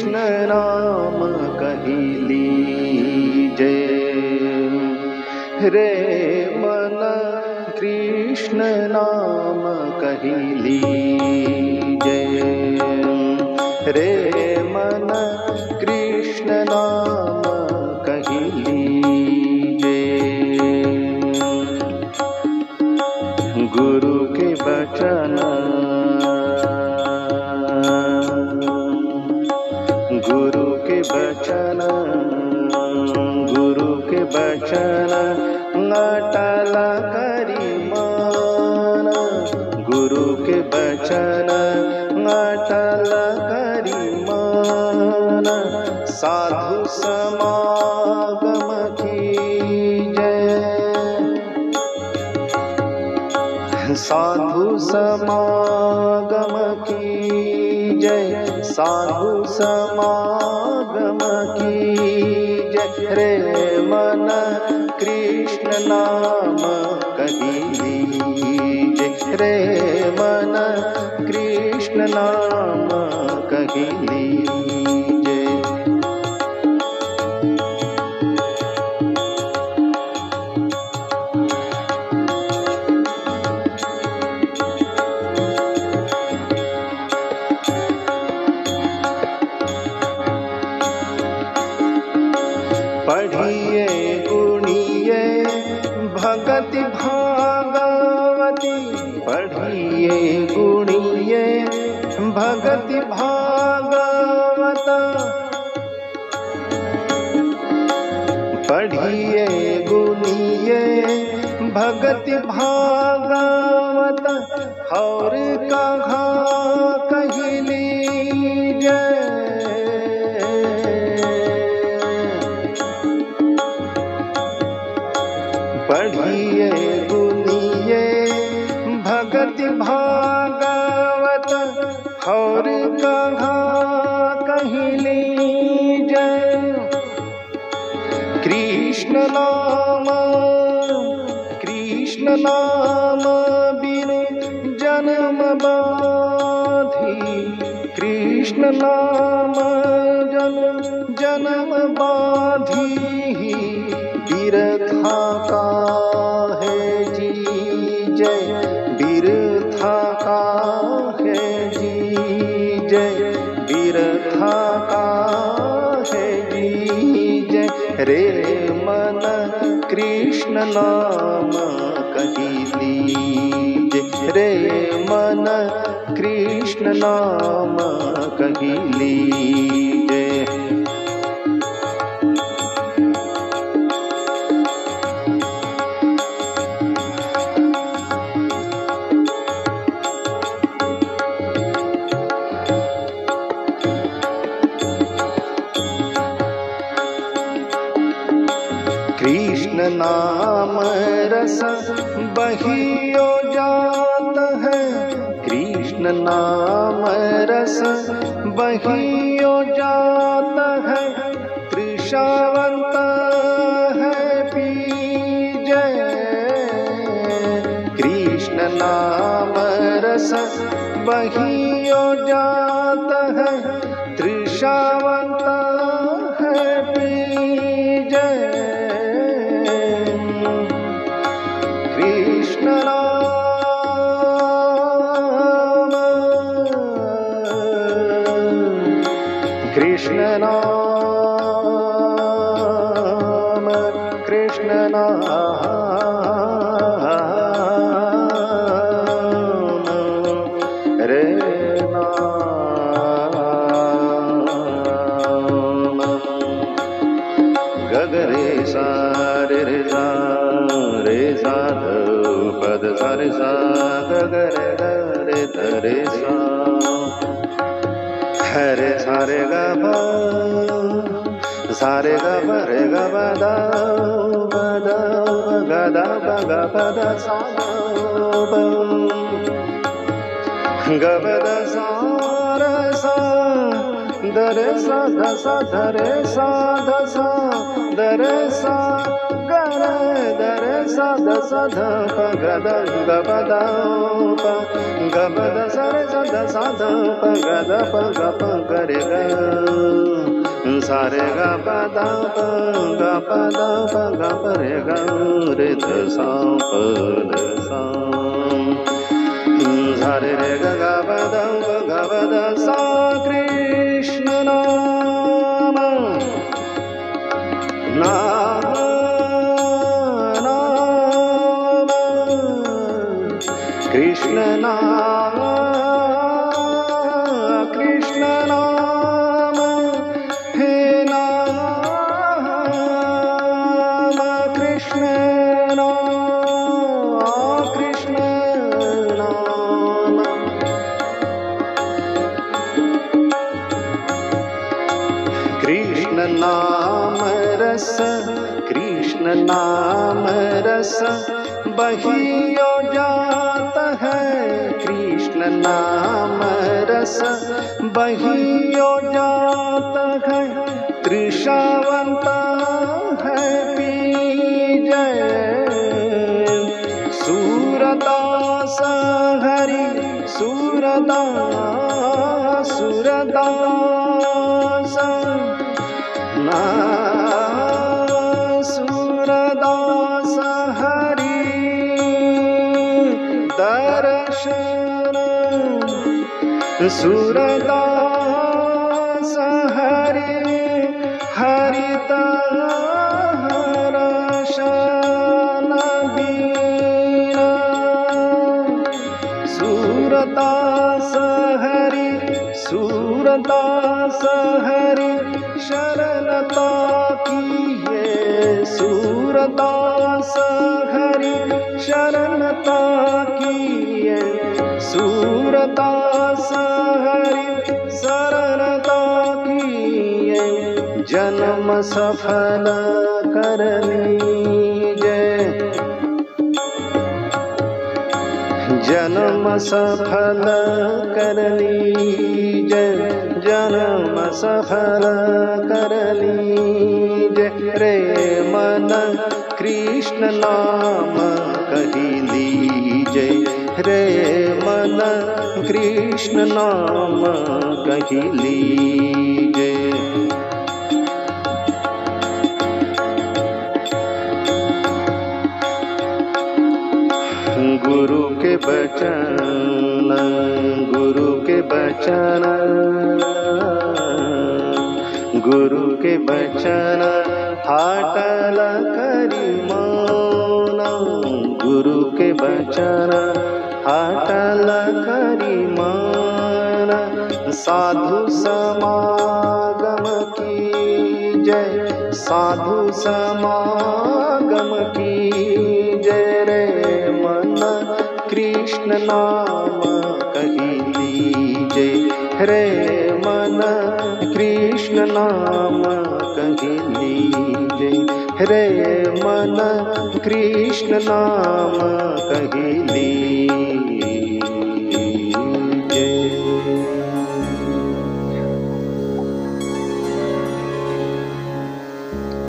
कृष्ण नाम कही लीजे, रे मन कृष्ण नाम कही लीजे, रे मन कृष्ण नाम कही लीजे। गुरु के वचन, गुरु के वचन, गुरु के वचन अटल करी मान, गुरु के वचन अटल करी मान। साधु समागम की जय, साधु समागम की जय, साधु समागम की जय। रे मन कृष्ण नाम कही लीजे, रे मन कृष्ण नाम कही लीजे। पढ़िए गुणिए भगति भागवती, पढ़िए गुणिए भगति भागवत, पढ़िए गुणिए भगति भागवत। और कहाँ कही लीजे, पढ़िए गुणिए भगति भागवत। और कहाँ कही लीजे, कृष्ण नाम, कृष्ण नाम बिनु जन्म बाधी, कृष्ण नाम जन्म बाधी। बिरथा का है जी जय, बिरथा का है जी जय, बिरथा का है जी जय। रे मन कृष्ण नाम कही लीजे, रे मन कृष्ण नाम कही लीजे। कृष्ण नाम रस बहियो जात है, कृष्ण नाम रस बहियो जात है। तृषावंत है पीजे, कृष्ण नाम रस बहियो जात है। तृषावंत है पीजे, कृष्ण नाम, कृष्ण नाम, कृष्ण नाम, रे नाम। गगरे सा रे रे सा, रे सा ध पद सा रे सा, गगरे रे रे सा, हरे सारे ग प, सारे ग प रे ग प द ग द प ग प द सा प, ग प द सा र सा, दरे सा ध सा धरे सा ध सा दरे सा गरे दरे सा ध सा ध प ग द ग प द प ग प द सा रे सा ध सा ध प ग द प ग प ग रे ग सा रे ग प द प ग प द प ग प रे ग रे ध सा प द सा सा रे रे ग ग प द प ग प द सा कृष्ण नाम नाम कृष्ण नाम कृष्ण नाम हे नाम कृष्ण नाम कृष्ण नाम कृष्ण नाम रस कृष्ण नाम रस बहियो जाता है कृष्ण नाम रस बहियो जाता है तृषावंता है पीजय सूरदास हरि सूरदास ना सूरदास हरि दर्शन सूरदास हरि हरि दर्शन बीना सूरदास हरि सूरदास हरि शरणता कीये सूरदास हरि शरणता कीये सूरदास हरि शरणता कीये जन्म सफल कर लीजे जन्म सफल कर लीजे जन्म सफल कर लीजे रे मन कृष्ण नाम कही लीजे रे मन कृष्ण नाम कही लीजे गुरु के बचन गुरु के बचन गुरु के बचन हाटल करी माना गुरु के बचन हाटल करी माना साधु समागम की जय साधु समागम की जय रे मन कृष्ण नाम कही लीजे रे मन कृष्ण नाम कही लीजे रे मन कृष्ण नाम कही लीजे।